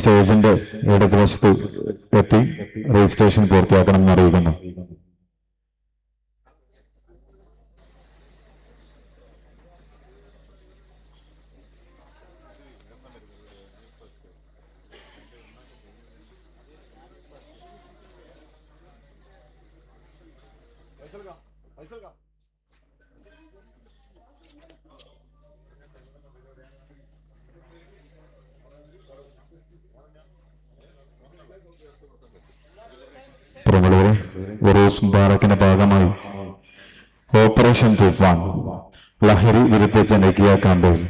സ്റ്റേജിന്റെ ഇടതുവശത്ത് എത്തി രജിസ്ട്രേഷൻ പൂർത്തിയാക്കണമെന്ന് അറിയിക്കുന്നു. പ്രമുഖരെ, ഉറൂസ് മുബാറക്കിന്റെ ഭാഗമായി ഓപ്പറേഷൻ തുഫാൻ ലഹരി വിരുദ്ധ ജനകീയ ക്യാമ്പയിൻ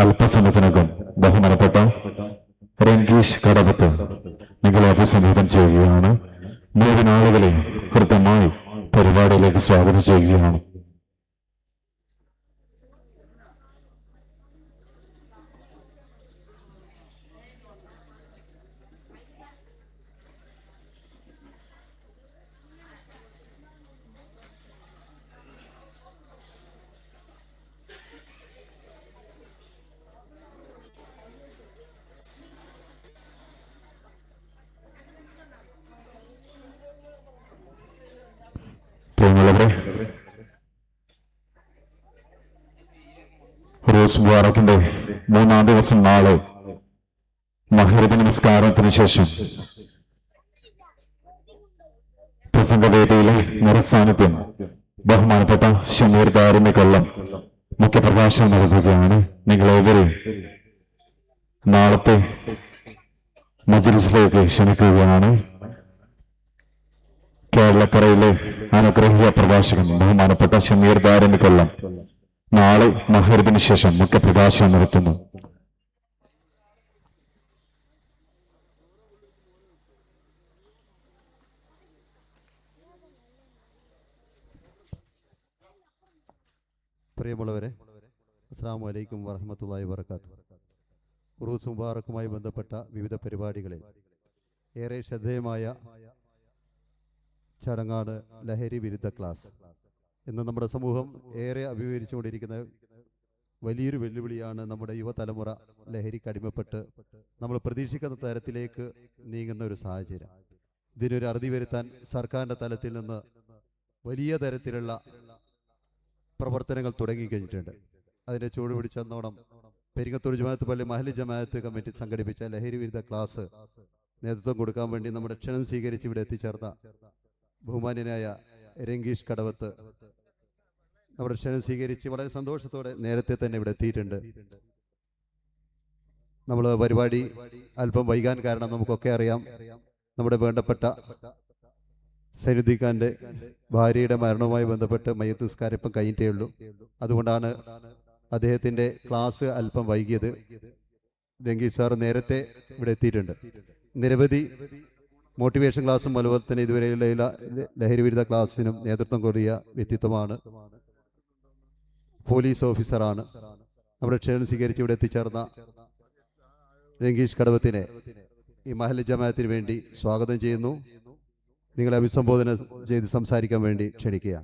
അല്പസമയത്തിനകം ബഹുമാനപ്പെട്ട രംഗീഷ് കടവത്ത് നിങ്ങളെ അഭിസംബോധന ചെയ്യുകയാണ്. മുഴുവൻ ആളുകളെ ഹൃദ്യമായി പരിപാടിയിലേക്ക് സ്വാഗതം ചെയ്യുകയാണ്. ഉറൂസ് മുബാറക്കിന്റെ 3-ാം ദിവസം നാളെ മഗ്‌രിബ് നമസ്കാരത്തിന് ശേഷം പ്രസംഗവേദിയിലെ നിറസാന്നിധ്യം ബഹുമാനപ്പെട്ട ഷമീർ ദാരിമി കൊല്ലം മുഖ്യപ്രഭാഷണം നടത്തുകയാണ്. നിങ്ങളേവരെയും നാളത്തെ മജ്‌ലിസിലേക്ക് ക്ഷണിക്കുകയാണ്. കേരളക്കരയിലെ അനുഗ്രഹീയ പ്രഭാഷകൻ ബഹുമാനപ്പെട്ട ഷമീർ ദാരിമി കൊല്ലം നാളെ മഗ്‌രിബിന് ശേഷം മുഖ്യപ്രഭാഷണം നടത്തുന്നു. പ്രിയമുള്ളവരെ, അസ്സലാമു അലൈക്കും വറഹ്മത്തുള്ളാഹി വബറകാതുഹു. ഉറൂസ് മുബാറക്കുമായി ബന്ധപ്പെട്ട വിവിധ പരിപാടികളിൽ ഏറെ ശ്രദ്ധേയമായ ചടങ്ങാണ് ലഹരി വിരുദ്ധ ക്ലാസ്. ഇന്ന് നമ്മുടെ സമൂഹം ഏറെ അഭിമുഖീകരിച്ചുകൊണ്ടിരിക്കുന്ന വലിയൊരു വെല്ലുവിളിയാണ് നമ്മുടെ യുവതലമുറ ലഹരിക്ക് അടിമപ്പെട്ട് നമ്മൾ പ്രതീക്ഷിക്കുന്ന തരത്തിലേക്ക് നീങ്ങുന്ന ഒരു സാഹചര്യം. ഇതിനൊരു അറുതി വരുത്താൻ സർക്കാരിൻ്റെ തലത്തിൽ നിന്ന് വലിയ തരത്തിലുള്ള പ്രവർത്തനങ്ങൾ തുടങ്ങിക്കഴിഞ്ഞിട്ടുണ്ട്. അതിൻ്റെ ചൂട് പിടിച്ചെന്നോണം പെരിങ്ങത്തൂർ ജമാഅത്ത് പള്ളി മഹല്ലി ജമാഅത്ത് കമ്മിറ്റി സംഘടിപ്പിച്ച ലഹരി വിരുദ്ധ ക്ലാസ് നേതൃത്വം കൊടുക്കാൻ വേണ്ടി നമ്മുടെ ക്ഷണം സ്വീകരിച്ച് ഇവിടെ എത്തിച്ചേർന്ന ബഹുമാന്യനായ രംഗീഷ് കടവത്ത് നമ്മുടെ ക്ഷണം സ്വീകരിച്ച് വളരെ സന്തോഷത്തോടെ നേരത്തെ തന്നെ ഇവിടെ എത്തിയിട്ടുണ്ട്. നമ്മൾ പരിപാടി അല്പം വൈകാൻ കാരണം നമുക്കൊക്കെ അറിയാം, നമ്മുടെ വേണ്ടപ്പെട്ട സൈനുദ്ദീൻ ഖാന്റെ ഭാര്യയുടെ മരണവുമായി ബന്ധപ്പെട്ട് മയ്യത്ത് നിസ്കാരം ഇപ്പം കഴിഞ്ഞിട്ടേ ഉള്ളൂ. അതുകൊണ്ടാണ് അദ്ദേഹത്തിന്റെ ക്ലാസ് അല്പം വൈകിയത്. രംഗീഷ് സാർ നേരത്തെ ഇവിടെ എത്തിയിട്ടുണ്ട്. നിരവധി മോട്ടിവേഷൻ ക്ലാസ്സും അതുപോലെ തന്നെ ഇതുവരെയുള്ള ലഹരി വിരുദ്ധ ക്ലാസ്സിനും നേതൃത്വം കൊടുക്കിയ വ്യക്തിത്വമാണ്. പോലീസ് ഓഫീസറാണ്. നമ്മുടെ ക്ഷണം സ്വീകരിച്ച് ഇവിടെ എത്തിച്ചേർന്ന രംഗീഷ് കടവത്തിനെ ഈ മഹല്ല് ജമാഅത്തിന് വേണ്ടി സ്വാഗതം ചെയ്യുന്നു. നിങ്ങളെ അഭിസംബോധന ചെയ്ത് സംസാരിക്കാൻ വേണ്ടി ക്ഷണിക്കുക.